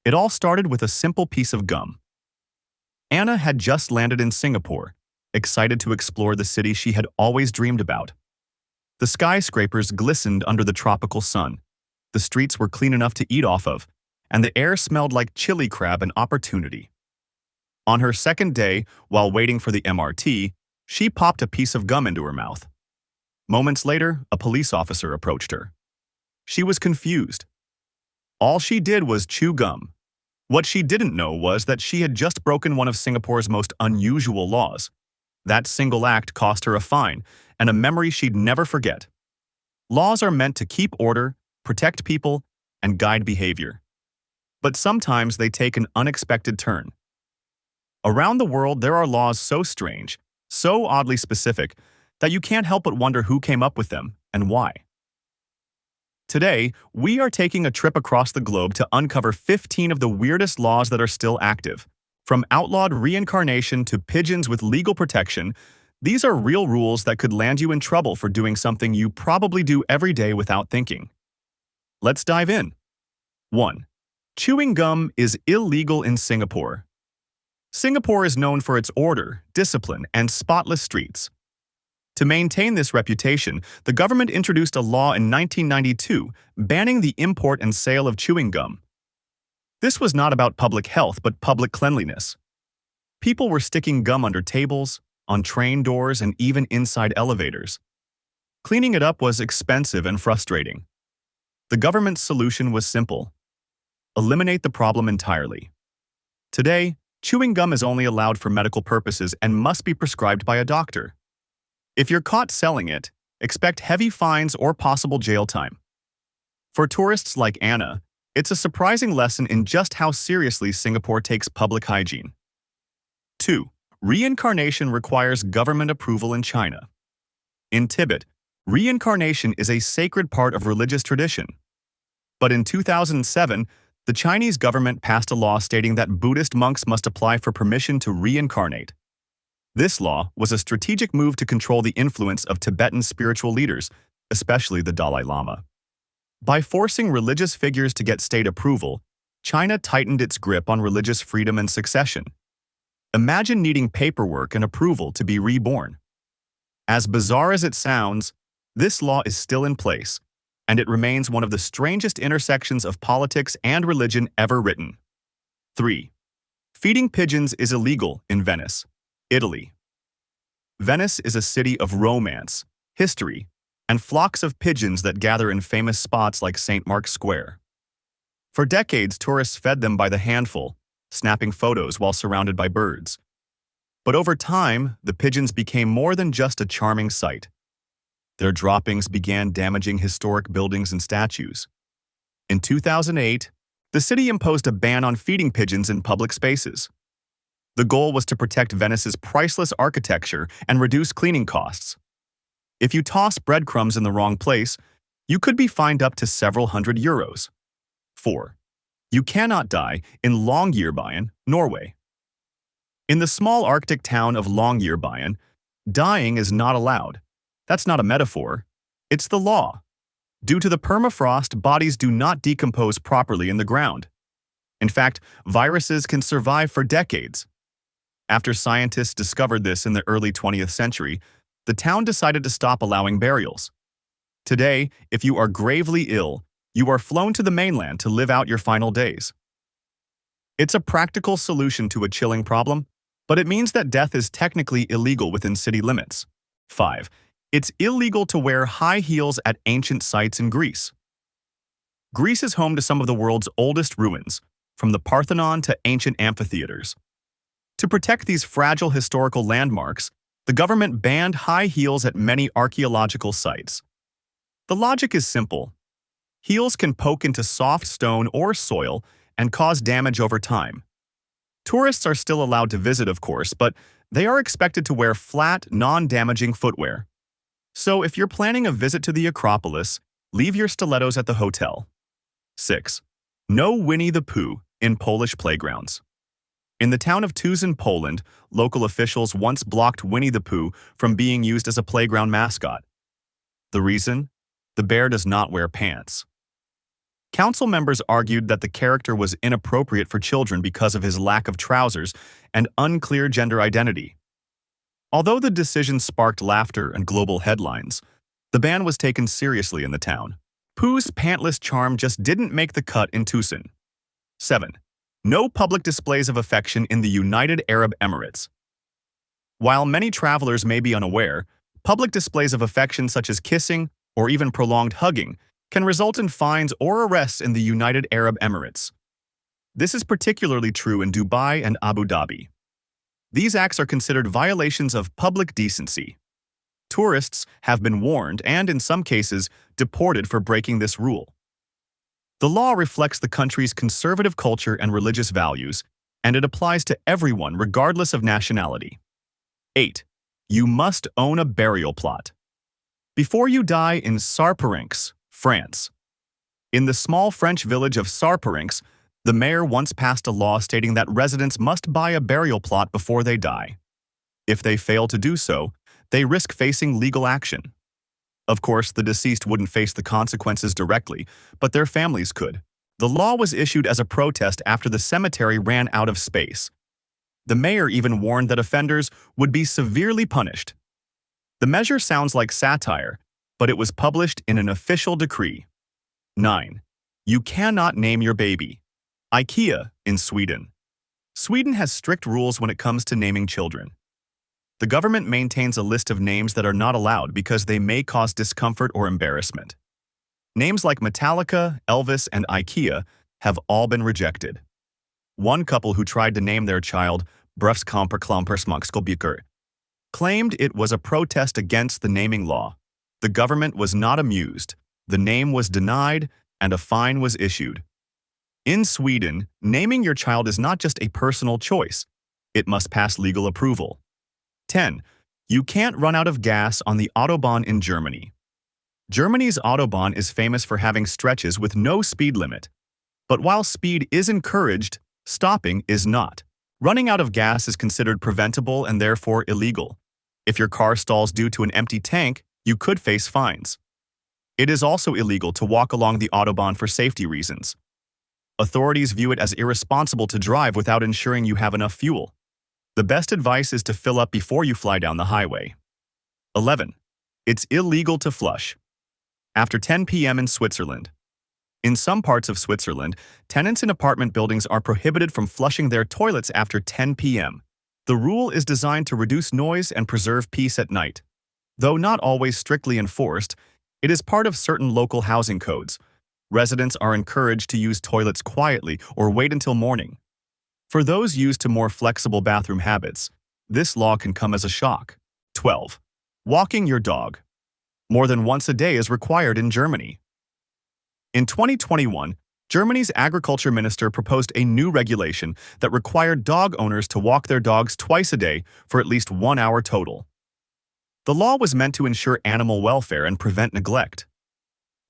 It all started with a simple piece of gum. Anna had just landed in Singapore, excited to explore the city she had always dreamed about. The skyscrapers glistened under the tropical sun. The streets were clean enough to eat off of, and the air smelled like chili crab and opportunity. On her second day, while waiting for the MRT, she popped a piece of gum into her mouth. Moments later, a police officer approached her. She was confused. All she did was chew gum. What she didn't know was that she had just broken one of Singapore's most unusual laws. That single act cost her a fine and a memory she'd never forget. Laws are meant to keep order, protect people, and guide behavior. But sometimes they take an unexpected turn. Around the world, there are laws so strange, so oddly specific, that you can't help but wonder who came up with them and why. Today, we are taking a trip across the globe to uncover 15 of the weirdest laws that are still active. From outlawed reincarnation to pigeons with legal protection, these are real rules that could land you in trouble for doing something you probably do every day without thinking. Let's dive in. 1. Chewing gum is illegal in Singapore. Singapore is known for its order, discipline, and spotless streets. To maintain this reputation, the government introduced a law in 1992 banning the import and sale of chewing gum. This was not about public health but public cleanliness. People were sticking gum under tables, on train doors, and even inside elevators. Cleaning it up was expensive and frustrating. The government's solution was simple: eliminate the problem entirely. Today, chewing gum is only allowed for medical purposes and must be prescribed by a doctor. If you're caught selling it, expect heavy fines or possible jail time. For tourists like Anna, it's a surprising lesson in just how seriously Singapore takes public hygiene. 2. Reincarnation requires government approval in China. In Tibet, reincarnation is a sacred part of religious tradition. But in 2007, the Chinese government passed a law stating that Buddhist monks must apply for permission to reincarnate. This law was a strategic move to control the influence of Tibetan spiritual leaders, especially the Dalai Lama. By forcing religious figures to get state approval, China tightened its grip on religious freedom and succession. Imagine needing paperwork and approval to be reborn. As bizarre as it sounds, this law is still in place, and it remains one of the strangest intersections of politics and religion ever written. 3. Feeding pigeons is illegal in Venice, Italy. Venice is a city of romance, history, and flocks of pigeons that gather in famous spots like St. Mark's Square. For decades, tourists fed them by the handful, snapping photos while surrounded by birds. But over time, the pigeons became more than just a charming sight. Their droppings began damaging historic buildings and statues. In 2008, the city imposed a ban on feeding pigeons in public spaces. The goal was to protect Venice's priceless architecture and reduce cleaning costs. If you toss breadcrumbs in the wrong place, you could be fined up to several €100. 4. You cannot die in Longyearbyen, Norway. In the small Arctic town of Longyearbyen, dying is not allowed. That's not a metaphor. It's the law. Due to the permafrost, bodies do not decompose properly in the ground. In fact, viruses can survive for decades. After scientists discovered this in the early 20th century, the town decided to stop allowing burials. Today, if you are gravely ill, you are flown to the mainland to live out your final days. It's a practical solution to a chilling problem, but it means that death is technically illegal within city limits. 5. It's illegal to wear high heels at ancient sites in Greece. Greece is home to some of the world's oldest ruins, from the Parthenon to ancient amphitheaters. To protect these fragile historical landmarks, the government banned high heels at many archaeological sites. The logic is simple. Heels can poke into soft stone or soil and cause damage over time. Tourists are still allowed to visit, of course, but they are expected to wear flat, non-damaging footwear. So if you're planning a visit to the Acropolis, leave your stilettos at the hotel. 6. No Winnie the Pooh in Polish playgrounds. In the town of Tuzin, Poland, local officials once blocked Winnie the Pooh from being used as a playground mascot. The reason? The bear does not wear pants. Council members argued that the character was inappropriate for children because of his lack of trousers and unclear gender identity. Although the decision sparked laughter and global headlines, the ban was taken seriously in the town. Pooh's pantless charm just didn't make the cut in Tucson. 7. No public displays of affection in the United Arab Emirates. While many travelers may be unaware, public displays of affection such as kissing or even prolonged hugging can result in fines or arrests in the United Arab Emirates. This is particularly true in Dubai and Abu Dhabi. These acts are considered violations of public decency. Tourists have been warned and, in some cases, deported for breaking this rule. The law reflects the country's conservative culture and religious values, and it applies to everyone regardless of nationality. 8. You must own a burial plot. Before you die in Sarparinx, France. In the small French village of Sarparinx, the mayor once passed a law stating that residents must buy a burial plot before they die. If they fail to do so, they risk facing legal action. Of course, the deceased wouldn't face the consequences directly, but their families could. The law was issued as a protest after the cemetery ran out of space. The mayor even warned that offenders would be severely punished. The measure sounds like satire, but it was published in an official decree. 9. You cannot name your baby. IKEA in Sweden. Sweden has strict rules when it comes to naming children. The government maintains a list of names that are not allowed because they may cause discomfort or embarrassment. Names like Metallica, Elvis, and IKEA have all been rejected. One couple who tried to name their child Brufskamperklampersmakskolbjörker claimed it was a protest against the naming law. The government was not amused, the name was denied, and a fine was issued. In Sweden, naming your child is not just a personal choice. It must pass legal approval. 10. You can't run out of gas on the Autobahn in Germany. Germany's Autobahn is famous for having stretches with no speed limit. But while speed is encouraged, stopping is not. Running out of gas is considered preventable and therefore illegal. If your car stalls due to an empty tank, you could face fines. It is also illegal to walk along the Autobahn for safety reasons. Authorities view it as irresponsible to drive without ensuring you have enough fuel. The best advice is to fill up before you fly down the highway. 11. It's illegal to flush. After 10 p.m. in Switzerland. In some parts of Switzerland, tenants in apartment buildings are prohibited from flushing their toilets after 10 p.m. The rule is designed to reduce noise and preserve peace at night. Though not always strictly enforced, it is part of certain local housing codes. Residents are encouraged to use toilets quietly or wait until morning. For those used to more flexible bathroom habits, this law can come as a shock. 12. Walking your dog. More than once a day is required in Germany. In 2021, Germany's agriculture minister proposed a new regulation that required dog owners to walk their dogs twice a day for at least 1 hour total. The law was meant to ensure animal welfare and prevent neglect.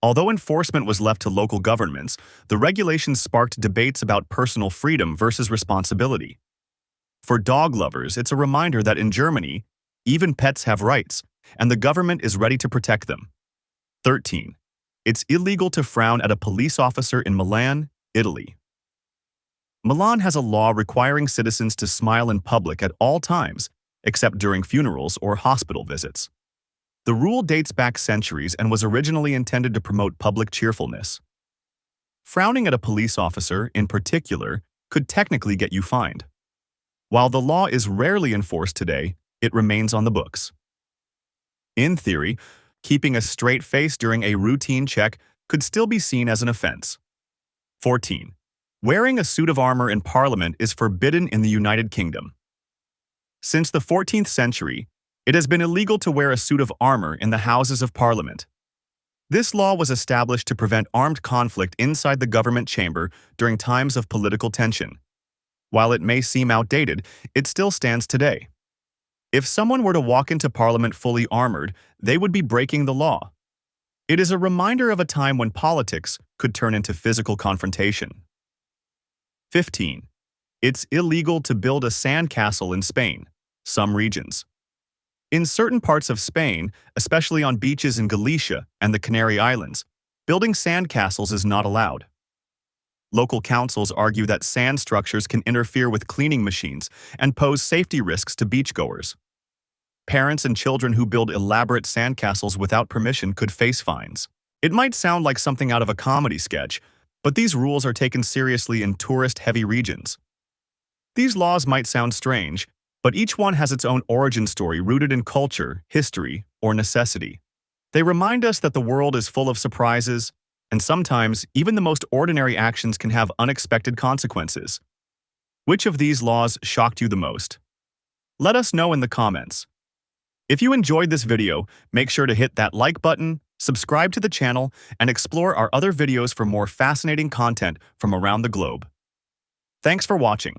Although enforcement was left to local governments, the regulations sparked debates about personal freedom versus responsibility. For dog lovers, it's a reminder that in Germany, even pets have rights, and the government is ready to protect them. 13. It's illegal to frown at a police officer in Milan, Italy. Milan has a law requiring citizens to smile in public at all times, except during funerals or hospital visits. The rule dates back centuries and was originally intended to promote public cheerfulness. Frowning at a police officer, in particular, could technically get you fined. While the law is rarely enforced today, it remains on the books. In theory, keeping a straight face during a routine check could still be seen as an offense. 14. Wearing a suit of armor in Parliament is forbidden in the United Kingdom. Since the 14th century, it has been illegal to wear a suit of armor in the Houses of Parliament. This law was established to prevent armed conflict inside the government chamber during times of political tension. While it may seem outdated, it still stands today. If someone were to walk into Parliament fully armored, they would be breaking the law. It is a reminder of a time when politics could turn into physical confrontation. 15. It's illegal to build a sandcastle in Spain, some regions. In certain parts of Spain, especially on beaches in Galicia and the Canary Islands, building sandcastles is not allowed. Local councils argue that sand structures can interfere with cleaning machines and pose safety risks to beachgoers. Parents and children who build elaborate sandcastles without permission could face fines. It might sound like something out of a comedy sketch, but these rules are taken seriously in tourist-heavy regions. These laws might sound strange, but each one has its own origin story rooted in culture, history, or necessity. They remind us that the world is full of surprises, and sometimes even the most ordinary actions can have unexpected consequences. Which of these laws shocked you the most? Let us know in the comments. If you enjoyed this video, make sure to hit that like button, subscribe to the channel, and explore our other videos for more fascinating content from around the globe. Thanks for watching.